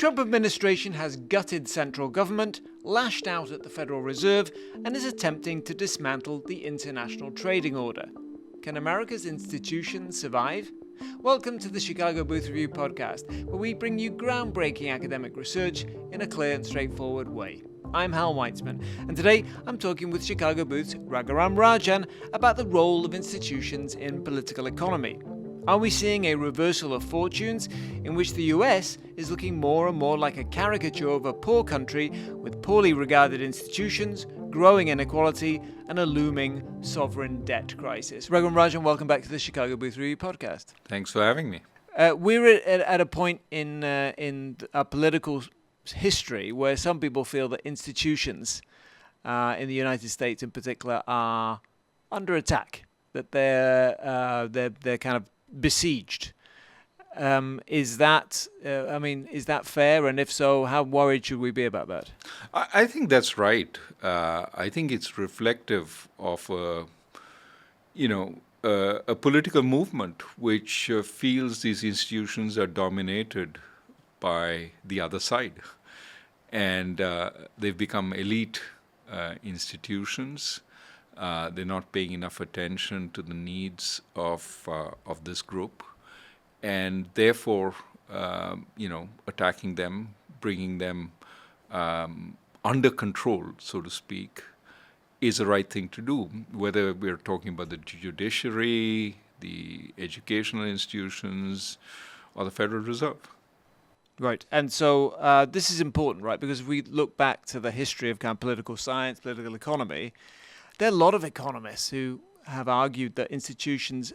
Trump administration has gutted central government, lashed out at the Federal Reserve, and is attempting to dismantle the International Trading Order. Can America's institutions survive? Welcome to the Chicago Booth Review podcast, where we bring you groundbreaking academic research in a clear and straightforward way. I'm Hal Weitzman, and today I'm talking with Chicago Booth's Raghuram Rajan about the role of institutions in political economy. Are we seeing a reversal of fortunes in which the US is looking more and more like a caricature of a poor country with poorly regarded institutions, growing inequality, and a looming sovereign debt crisis? Raghuram Rajan, welcome back to the Chicago Booth Review podcast. Thanks for having me. We're at a point in our political history where some people feel that institutions in the United States in particular are under attack, that they're kind of besieged. Is that fair? And if so, how worried should we be about that? I think that's right. I think it's reflective of a political movement which feels these institutions are dominated by the other side, and they've become elite institutions. They're not paying enough attention to the needs of this group, and therefore, attacking them, bringing them under control, so to speak, is the right thing to do. Whether we're talking about the judiciary, the educational institutions, or the Federal Reserve. Right. And so this is important, right? Because if we look back to the history of kind of political science, political economy, there are a lot of economists who have argued that institutions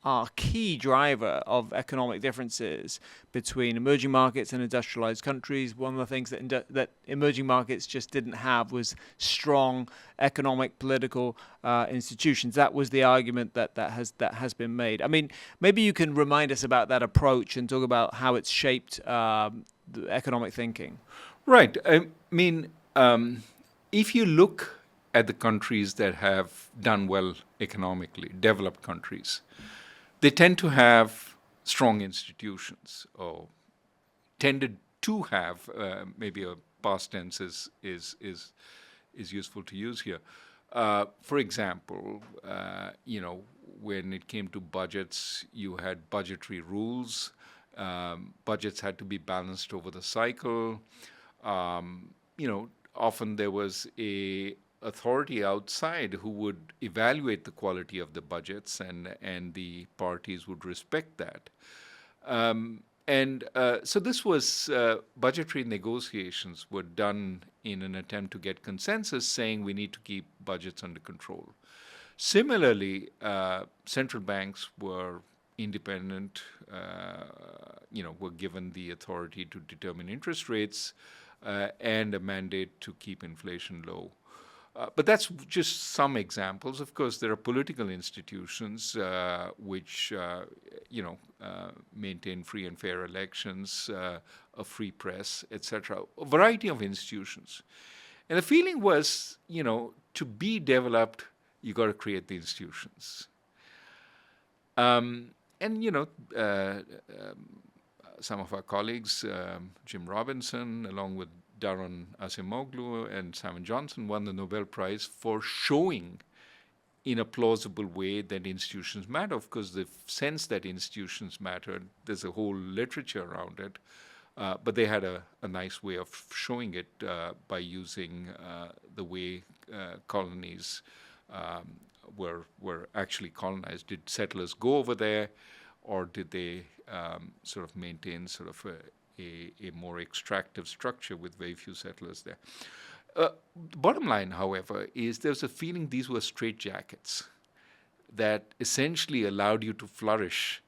are a key driver of economic differences between emerging markets and industrialized countries. One of the things that emerging markets just didn't have was strong economic, political institutions. That was the argument that has been made. I mean, maybe you can remind us about that approach and talk about how it's shaped the economic thinking. Right. I mean, if you look at the countries that have done well economically, developed countries, they tend to have strong institutions, or tended to have. Maybe a past tense is useful to use here. For example, when it came to budgets, you had budgetary rules. Budgets had to be balanced over the cycle. Often there was a authority outside who would evaluate the quality of the budgets, and the parties would respect that. So this was budgetary negotiations were done in an attempt to get consensus, saying we need to keep budgets under control. Similarly, central banks were independent, were given the authority to determine interest rates and a mandate to keep inflation low. But that's just some examples. Of course, there are political institutions which, maintain free and fair elections, a free press, etc. A variety of institutions. And the feeling was, to be developed, you got to create the institutions. Some of our colleagues, Jim Robinson, along with Daron Acemoglu and Simon Johnson, won the Nobel Prize for showing in a plausible way that institutions matter. Of course, the sense that institutions matter, there's a whole literature around it, but they had a nice way of showing it by using the way colonies were actually colonized. Did settlers go over there, or did they sort of maintain sort of a more extractive structure with very few settlers there? The bottom line, however, is there's a feeling these were straitjackets that essentially allowed you to flourish.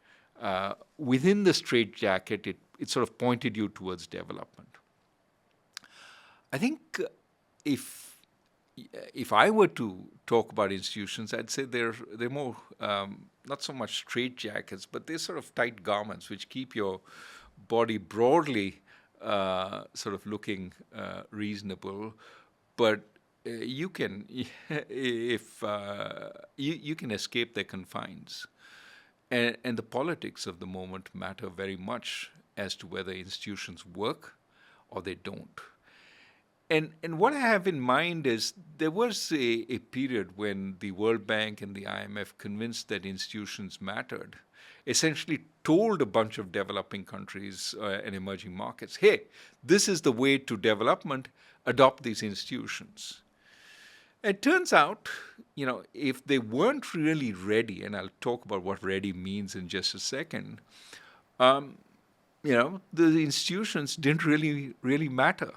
Within the straitjacket, it sort of pointed you towards development. I think if I were to talk about institutions, I'd say they're more not so much straitjackets, but they're sort of tight garments which keep your body broadly sort of looking reasonable, but you can you can escape their confines, and the politics of the moment matter very much as to whether institutions work or they don't. And what I have in mind is there was a period when the World Bank and the IMF, convinced that institutions mattered, essentially told a bunch of developing countries and emerging markets, hey, this is the way to development, adopt these institutions. It turns out, if they weren't really ready, and I'll talk about what ready means in just a second, the institutions didn't really matter.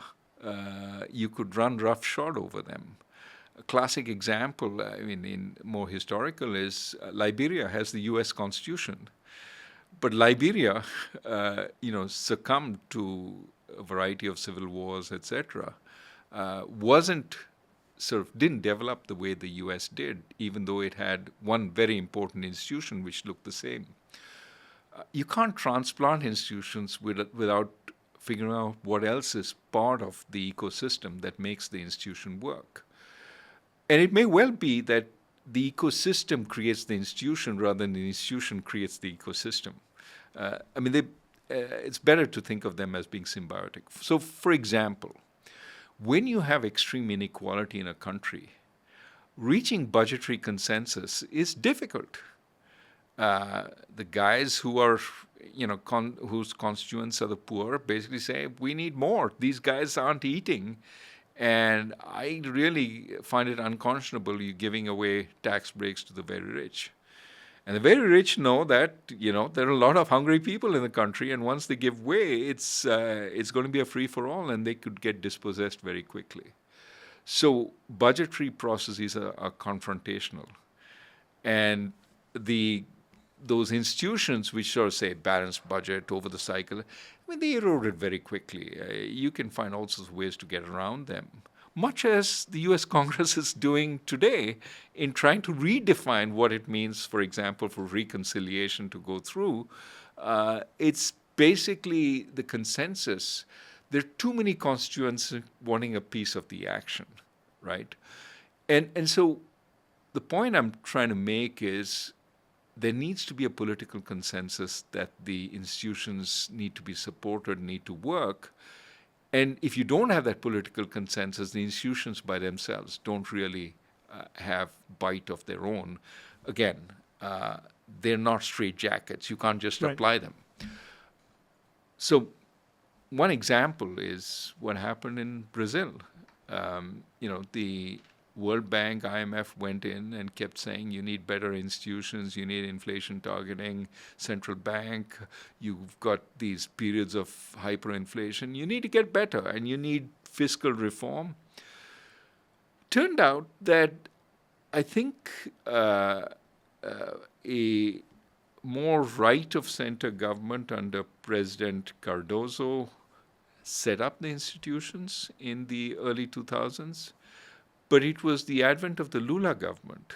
You could run roughshod over them. A classic example, in more historical, is Liberia has the U.S. Constitution, but Liberia, succumbed to a variety of civil wars, etc. Didn't develop the way the U.S. did, even though it had one very important institution which looked the same. You can't transplant institutions without figuring out what else is part of the ecosystem that makes the institution work. And it may well be that the ecosystem creates the institution rather than the institution creates the ecosystem. It's better to think of them as being symbiotic. So, for example, when you have extreme inequality in a country, reaching budgetary consensus is difficult. The guys who are, whose constituents are the poor, basically say, we need more. These guys aren't eating. And I really find it unconscionable you giving away tax breaks to the very rich. And the very rich know that, there are a lot of hungry people in the country, and once they give way, it's going to be a free-for-all, and they could get dispossessed very quickly. So budgetary processes are confrontational. And those institutions which sort of say balanced budget over the cycle, they eroded very quickly. You can find all sorts of ways to get around them, much as the U.S. Congress is doing today in trying to redefine what it means, for example, for reconciliation to go through. It's basically the consensus. There are too many constituents wanting a piece of the action, right? And so the point I'm trying to make is there needs to be a political consensus that the institutions need to be supported, need to work. And if you don't have that political consensus, the institutions by themselves don't really have bite of their own. Again, they're not straitjackets. You can't just apply them. So one example is what happened in Brazil. The World Bank, IMF went in and kept saying you need better institutions, you need inflation targeting, central bank, you've got these periods of hyperinflation, you need to get better and you need fiscal reform. Turned out that I think a more right-of-center government under President Cardoso set up the institutions in the early 2000s. But it was the advent of the Lula government,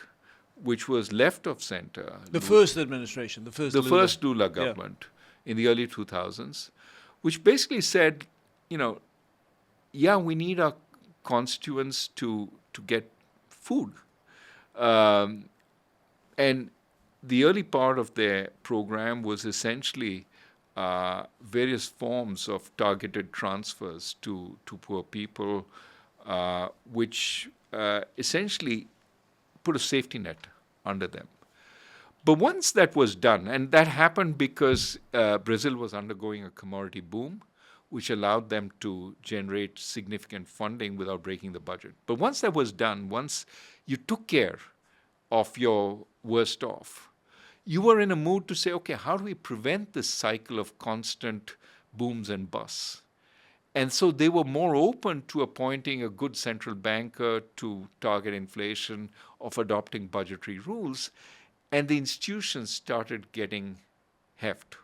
which was left of center. The first administration, the first Lula government in the early 2000s, which basically said, we need our constituents to get food. And the early part of their program was essentially various forms of targeted transfers to poor people, which essentially put a safety net under them. But once that was done, and that happened because Brazil was undergoing a commodity boom, which allowed them to generate significant funding without breaking the budget. But once that was done, once you took care of your worst off, you were in a mood to say, okay, how do we prevent this cycle of constant booms and busts? And so they were more open to appointing a good central banker to target inflation, of adopting budgetary rules, and the institutions started getting heft.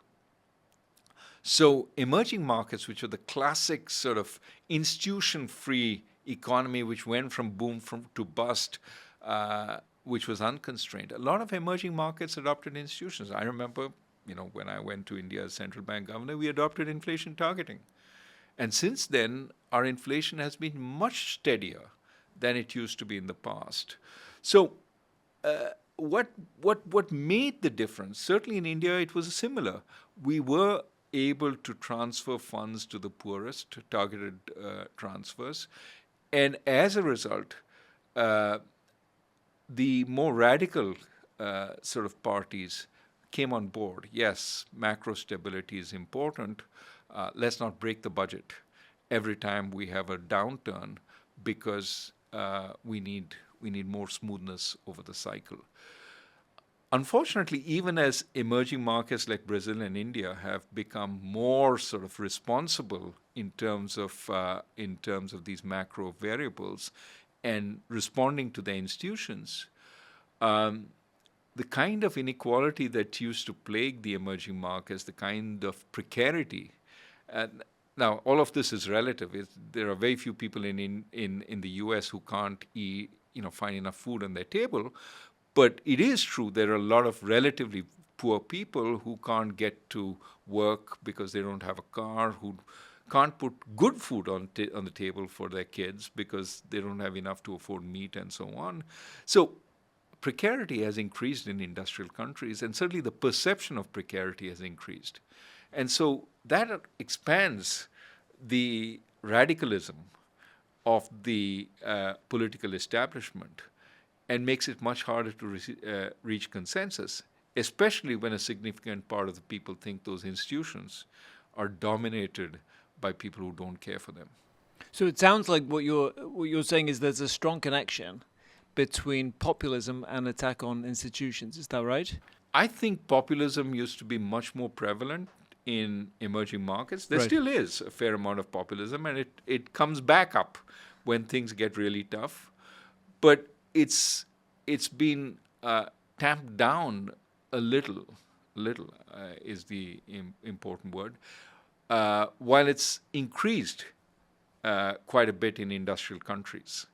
So emerging markets, which are the classic sort of institution-free economy, which went from boom to bust, which was unconstrained, a lot of emerging markets adopted institutions. I remember, when I went to India as central bank governor, we adopted inflation targeting. And since then, our inflation has been much steadier than it used to be in the past. So what made the difference? Certainly in India, it was similar. We were able to transfer funds to the poorest, targeted transfers. And as a result, uh, the more radical sort of parties came on board. Yes, macro stability is important. Let's not break the budget every time we have a downturn because we need more smoothness over the cycle. Unfortunately, even as emerging markets like Brazil and India have become more sort of responsible in terms of these macro variables and responding to their institutions, um, the kind of inequality that used to plague the emerging markets, the kind of precarity. And now, all of this is relative. There are very few people in the U.S. who can't eat, find enough food on their table. But it is true there are a lot of relatively poor people who can't get to work because they don't have a car, who can't put good food on the table for their kids because they don't have enough to afford meat and so on. So precarity has increased in industrial countries, and certainly the perception of precarity has increased. And so that expands the radicalism of the political establishment and makes it much harder to reach consensus, especially when a significant part of the people think those institutions are dominated by people who don't care for them. So it sounds like what you're saying is there's a strong connection between populism and attack on institutions. Is that right? I think populism used to be much more prevalent in emerging markets. There Right. still is a fair amount of populism, and it comes back up when things get really tough. But it's been tamped down a little. Little is the important word. While it's increased quite a bit in industrial countries.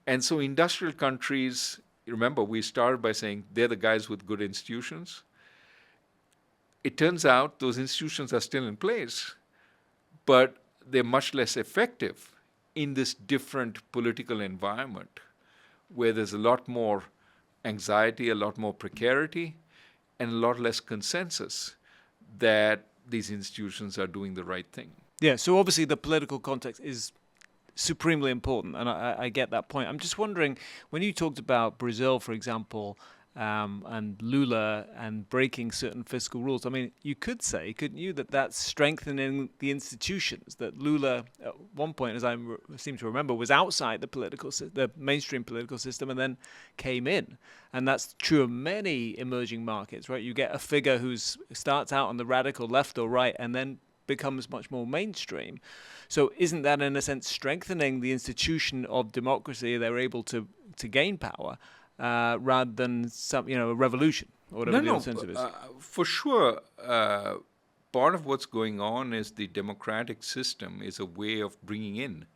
And so industrial countries, remember, we started by saying they're the guys with good institutions. It turns out those institutions are still in place, but they're much less effective in this different political environment where there's a lot more anxiety, a lot more precarity, and a lot less consensus that these institutions are doing the right thing. Yeah. So obviously the political context is supremely important, and I get that point. I'm just wondering, when you talked about Brazil, for example, and Lula and breaking certain fiscal rules, I mean, you could say, couldn't you, that that's strengthening the institutions, that Lula, at one point, as I seem to remember, was outside the mainstream political system and then came in. And that's true of many emerging markets, right? You get a figure who starts out on the radical left or right and then becomes much more mainstream. So isn't that, in a sense, strengthening the institution of democracy? They're able to gain power rather than a revolution or whatever the alternative is. For sure. Part of what's going on is the democratic system is a way of bringing in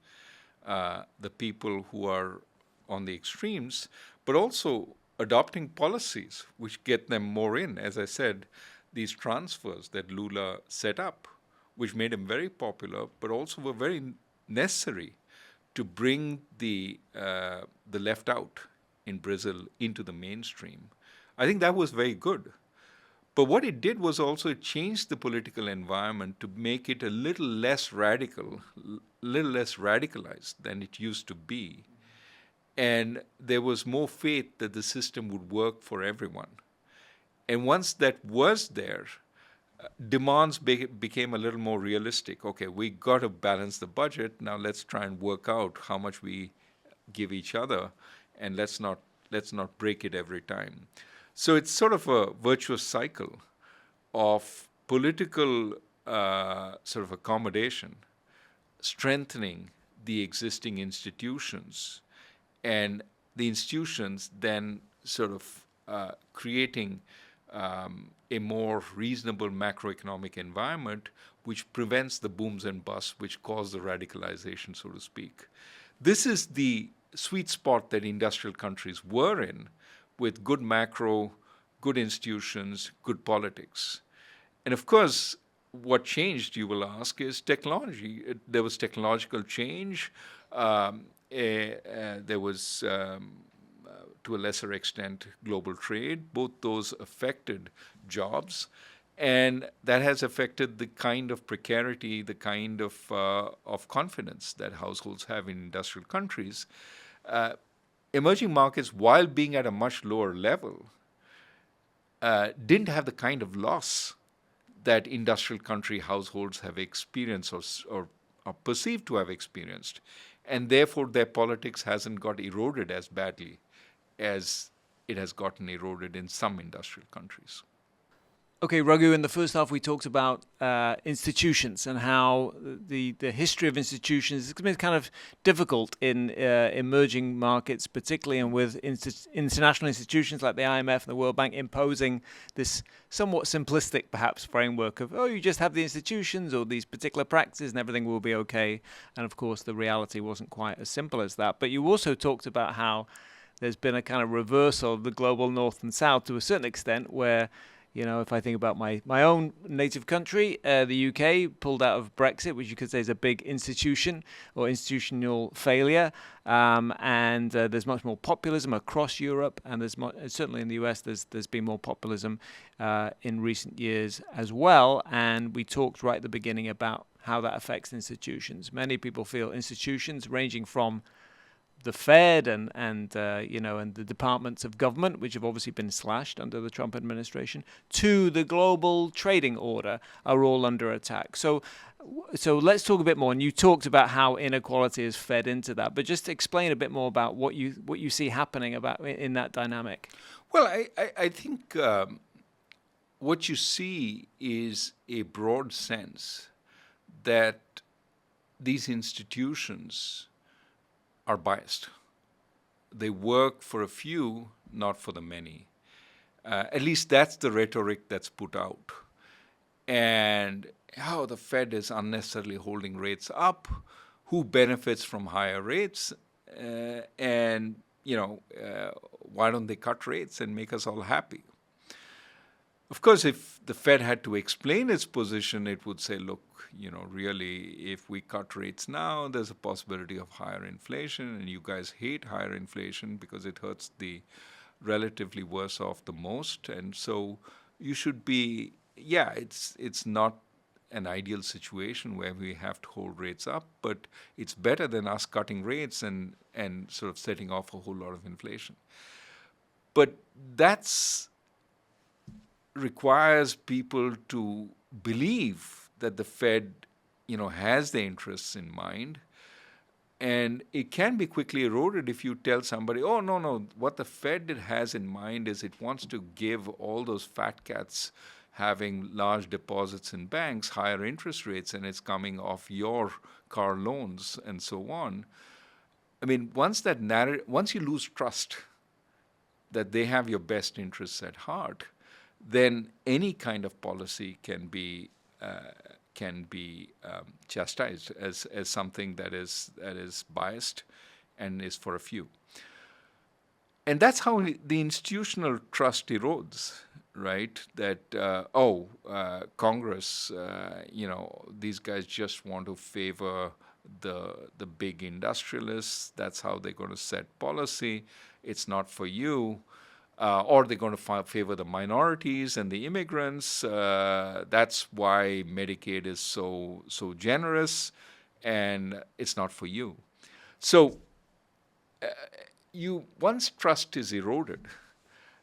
the people who are on the extremes, but also adopting policies which get them more in. As I said, these transfers that Lula set up, which made him very popular, but also were very necessary to bring the left out in Brazil into the mainstream. I think that was very good. But what it did was also it changed the political environment to make it a little less radical, little less radicalized than it used to be. And there was more faith that the system would work for everyone. And once that was there, demands became a little more realistic. Okay, we got to balance the budget. Now let's try and work out how much we give each other, and let's not break it every time. So it's sort of a virtuous cycle of political sort of accommodation, strengthening the existing institutions, and the institutions then sort of creating a more reasonable macroeconomic environment which prevents the booms and busts which cause the radicalization, so to speak. This is the sweet spot that industrial countries were in, with good macro, good institutions, good politics. And of course, what changed, you will ask, is technology. There was technological change. There was to a lesser extent, global trade. Both those affected jobs. And that has affected the kind of precarity, the kind of confidence that households have in industrial countries. Emerging markets, while being at a much lower level, didn't have the kind of loss that industrial country households have experienced or are perceived to have experienced. And therefore, their politics hasn't got eroded as badly as it has gotten eroded in some industrial countries. Okay, Raghu, in the first half we talked about institutions and how the history of institutions has been kind of difficult in emerging markets, particularly, and with international institutions like the IMF and the World Bank imposing this somewhat simplistic, perhaps, framework of, oh, you just have the institutions or these particular practices and everything will be okay. And of course, the reality wasn't quite as simple as that. But you also talked about how there's been a kind of reversal of the global north and south to a certain extent, where if I think about my own native country, the UK pulled out of Brexit, which you could say is a big institution or institutional failure. And there's much more populism across Europe, and there's certainly in the US there's been more populism in recent years as well. And we talked right at the beginning about how that affects institutions. Many people feel institutions ranging from the Fed and the departments of government, which have obviously been slashed under the Trump administration, to the global trading order, are all under attack. So let's talk a bit more. And you talked about how inequality is fed into that, but just explain a bit more about what you see happening about in that dynamic. Well, I think what you see is a broad sense that these institutions are biased. They work for a few, not for the many. At least that's the rhetoric that's put out. And how the Fed is unnecessarily holding rates up, who benefits from higher rates, and why don't they cut rates and make us all happy? Of course, if the Fed had to explain its position, it would say, look, really, if we cut rates now, there's a possibility of higher inflation, and you guys hate higher inflation because it hurts the relatively worse off the most. And so you should be, it's not an ideal situation where we have to hold rates up, but it's better than us cutting rates and sort of setting off a whole lot of inflation. But that's requires people to believe that the Fed, has their interests in mind, and it can be quickly eroded if you tell somebody, oh, no, what the Fed has in mind is it wants to give all those fat cats having large deposits in banks higher interest rates, and it's coming off your car loans and so on. I mean, once you lose trust that they have your best interests at heart, then any kind of policy can be chastised as something that is biased and is for a few. And that's how the institutional trust erodes, right? That Congress, these guys just want to favor the big industrialists. That's how they're going to set policy. It's not for you. Or they're going to favor the minorities and the immigrants. That's why Medicaid is so generous, and it's not for you. So once trust is eroded,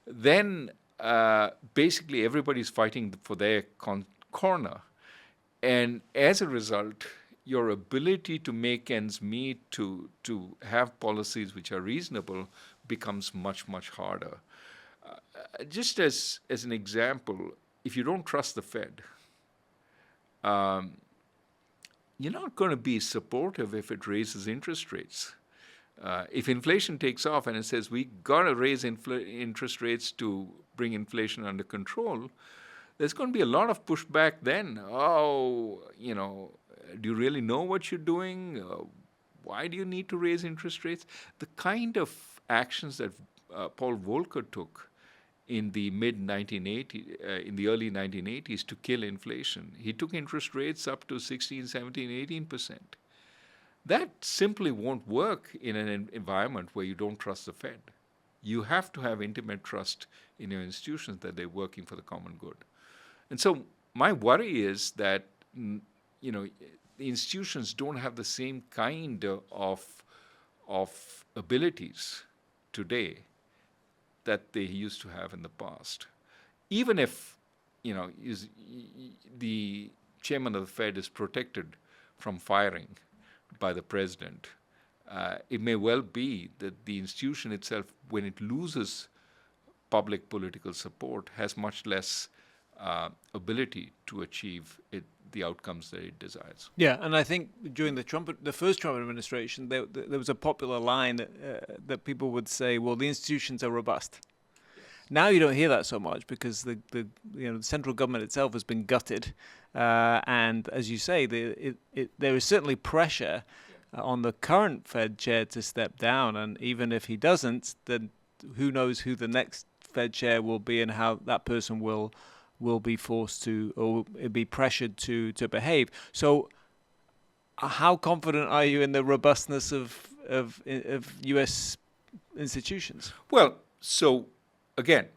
then basically everybody's fighting for their corner, and as a result, your ability to make ends meet, to have policies which are reasonable, becomes much, much harder. Just as an example, if you don't trust the Fed, you're not going to be supportive if it raises interest rates. If inflation takes off and it says we got to raise interest rates to bring inflation under control, there's going to be a lot of pushback then. Oh, do you really know what you're doing? Why do you need to raise interest rates? The kind of actions that Paul Volcker took in the in the early 1980s to kill inflation. He took interest rates up to 16, 17, 18%. That simply won't work in an environment where you don't trust the Fed. You have to have intimate trust in your institutions that they're working for the common good. And so my worry is that, you know, the institutions don't have the same kind of abilities today that they used to have in the past. Even if, the chairman of the Fed is protected from firing by the president, it may well be that the institution itself, when it loses public political support, has much less ability to achieve the outcomes that it desires. Yeah, and I think during the first Trump administration, there was a popular line that people would say, "Well, the institutions are robust." Now you don't hear that so much because the central government itself has been gutted, and as you say, there is certainly pressure on the current Fed chair to step down, and even if he doesn't, then who knows who the next Fed chair will be and how that person will be forced to or be pressured to behave. So, how confident are you in the robustness of U.S. institutions? Well, so again,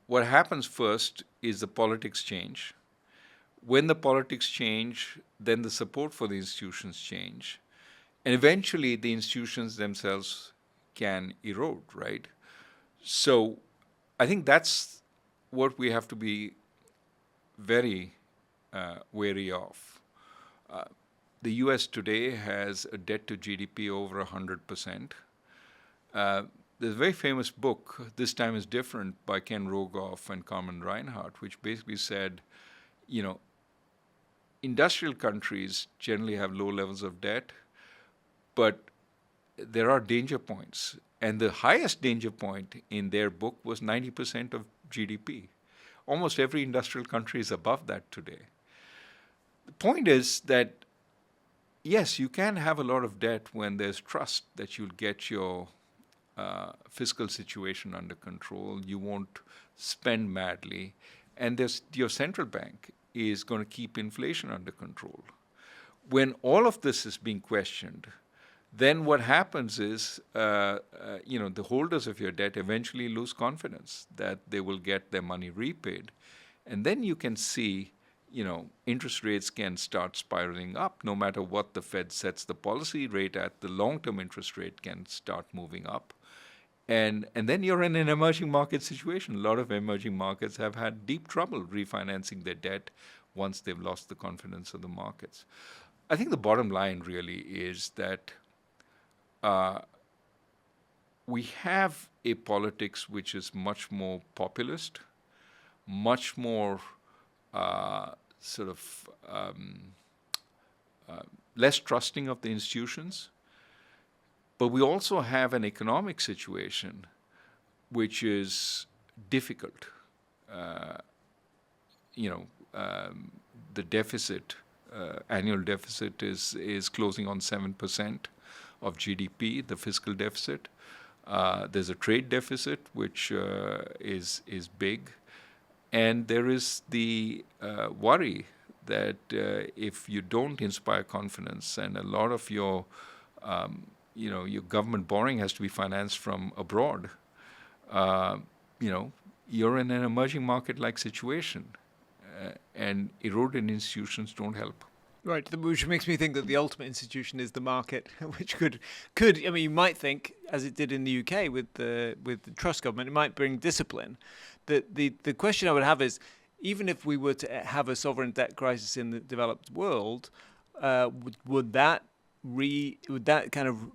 what happens first is the politics change. When the politics change, then the support for the institutions change. And eventually the institutions themselves can erode, right? So I think that's what we have to be very wary of. The US today has a debt to GDP over 100%. There's a very famous book, This Time is Different, by Ken Rogoff and Carmen Reinhardt, which basically said, industrial countries generally have low levels of debt, but there are danger points. And the highest danger point in their book was 90% of GDP. Almost every industrial country is above that today. The point is that, yes, you can have a lot of debt when there's trust that you'll get your fiscal situation under control, you won't spend madly, and your central bank is going to keep inflation under control. When all of this is being questioned, then what happens is, the holders of your debt eventually lose confidence that they will get their money repaid. And then you can see, interest rates can start spiraling up. No matter what the Fed sets the policy rate at, the long-term interest rate can start moving up. And then you're in an emerging market situation. A lot of emerging markets have had deep trouble refinancing their debt once they've lost the confidence of the markets. I think the bottom line really is that we have a politics which is much more populist, much more less trusting of the institutions. But we also have an economic situation which is difficult. The deficit, annual deficit is closing on 7% of GDP, the fiscal deficit. There's a trade deficit, which is big. And there is the worry that if you don't inspire confidence, and a lot of your government borrowing has to be financed from abroad, you're in an emerging market-like situation, and eroded institutions don't help. Right, which makes me think that the ultimate institution is the market, which could you might think, as it did in the UK with the Truss government, it might bring discipline. The question I would have is, even if we were to have a sovereign debt crisis in the developed world, would that kind of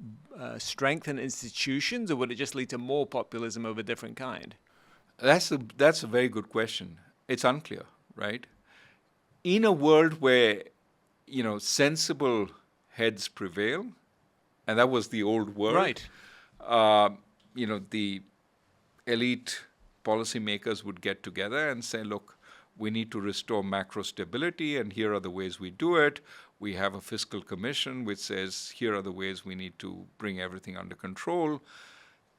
strengthen institutions, or would it just lead to more populism of a different kind? That's a very good question. It's unclear, right? In a world where sensible heads prevail, and that was the old world. Right. The elite policymakers would get together and say, look, we need to restore macro stability, and here are the ways we do it. We have a fiscal commission which says, here are the ways we need to bring everything under control.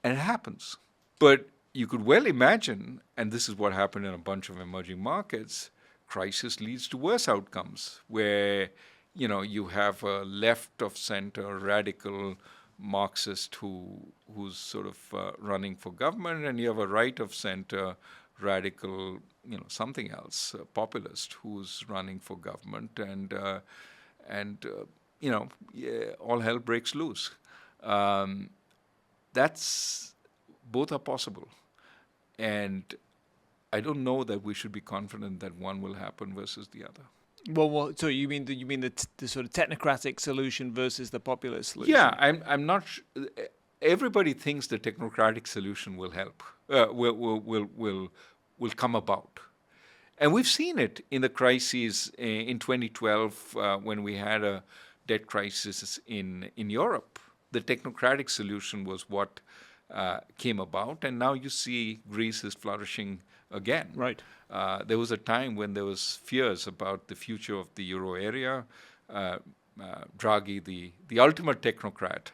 And it happens. But you could well imagine, and this is what happened in a bunch of emerging markets, crisis leads to worse outcomes, where you have a left of center radical Marxist who's sort of running for government, and you have a right of center radical something else, a populist who's running for government, and all hell breaks loose. Both are possible, and I don't know that we should be confident that one will happen versus the other. Well, so you mean the sort of technocratic solution versus the populist solution? Yeah, I'm not. Everybody thinks the technocratic solution will help. Will come about, and we've seen it in the crises in 2012 when we had a debt crisis in Europe. The technocratic solution was what came about, and now you see Greece is flourishing again. Right. There was a time when there was fears about the future of the euro area. Draghi, the ultimate technocrat,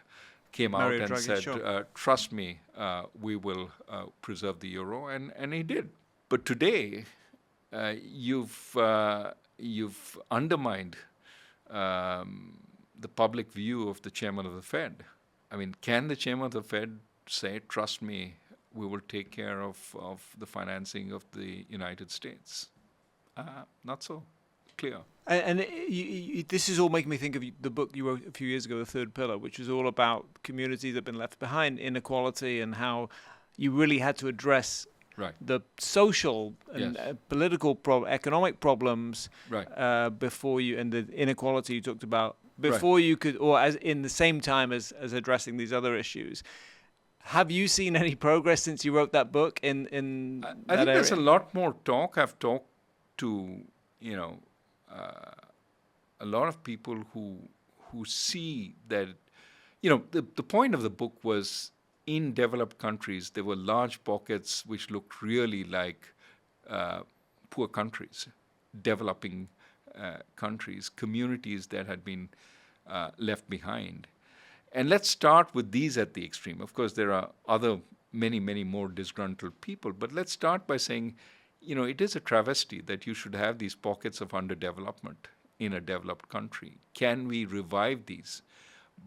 came out and said, sure. "Trust me, we will preserve the euro," and he did. But today, you've undermined the public view of the chairman of the Fed. I mean, can the chairman of the Fed say, "Trust me, we will take care of the financing of the United States"? Not so clear. And this is all making me think of the book you wrote a few years ago, The Third Pillar, which was all about communities that have been left behind, inequality, and how you really had to address the social and political, economic problems before you, and the inequality you talked about, before you could, or as in the same time as addressing these other issues. Have you seen any progress since you wrote that book in I think there's a lot more talk. I've talked to a lot of people who see that the point of the book was, in developed countries there were large pockets which looked really like poor countries, developing countries, communities that had been left behind. And let's start with these at the extreme. Of course, there are many more disgruntled people, but let's start by saying, it is a travesty that you should have these pockets of underdevelopment in a developed country. Can we revive these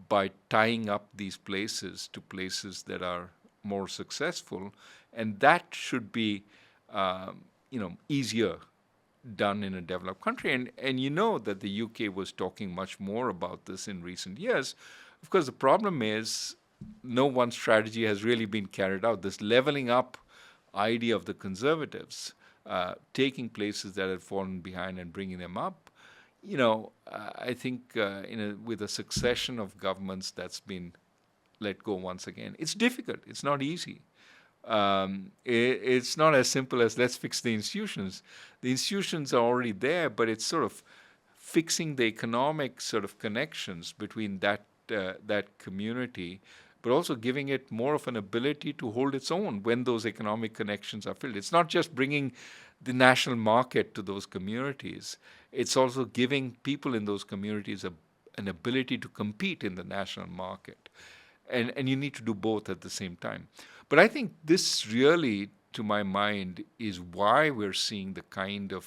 by tying up these places to places that are more successful? And that should be, easier done in a developed country. And you know that the UK was talking much more about this in recent years. Of course, the problem is no one strategy has really been carried out. This leveling up idea of the Conservatives, taking places that had fallen behind and bringing them up, I think with a succession of governments that's been let go once again. It's difficult. It's not easy. It's not as simple as let's fix the institutions. The institutions are already there, but it's sort of fixing the economic sort of connections between that community, but also giving it more of an ability to hold its own when those economic connections are filled. It's not just bringing the national market to those communities. It's also giving people in those communities an ability to compete in the national market. And you need to do both at the same time. But I think this really, to my mind, is why we're seeing the kind of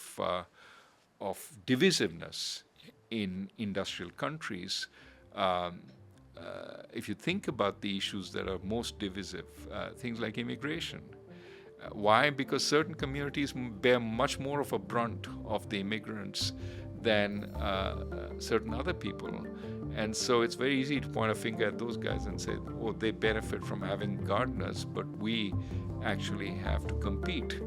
divisiveness in industrial countries. If you think about the issues that are most divisive, things like immigration. Why? Because certain communities bear much more of a brunt of the immigrants than certain other people. And so it's very easy to point a finger at those guys and say, oh, they benefit from having gardeners, but we actually have to compete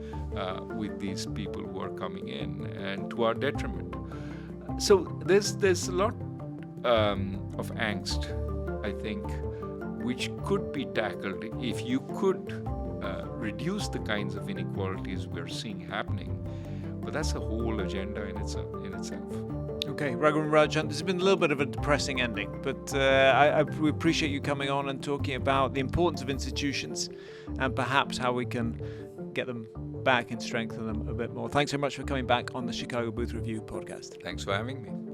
with these people who are coming in, and to our detriment. So there's a lot of angst, I think, which could be tackled if you could reduce the kinds of inequalities we're seeing happening. But that's a whole agenda in itself. Okay, Raghuram Rajan, this has been a little bit of a depressing ending, but we appreciate you coming on and talking about the importance of institutions and perhaps how we can get them back and strengthen them a bit more. Thanks so much for coming back on the Chicago Booth Review podcast. Thanks for having me.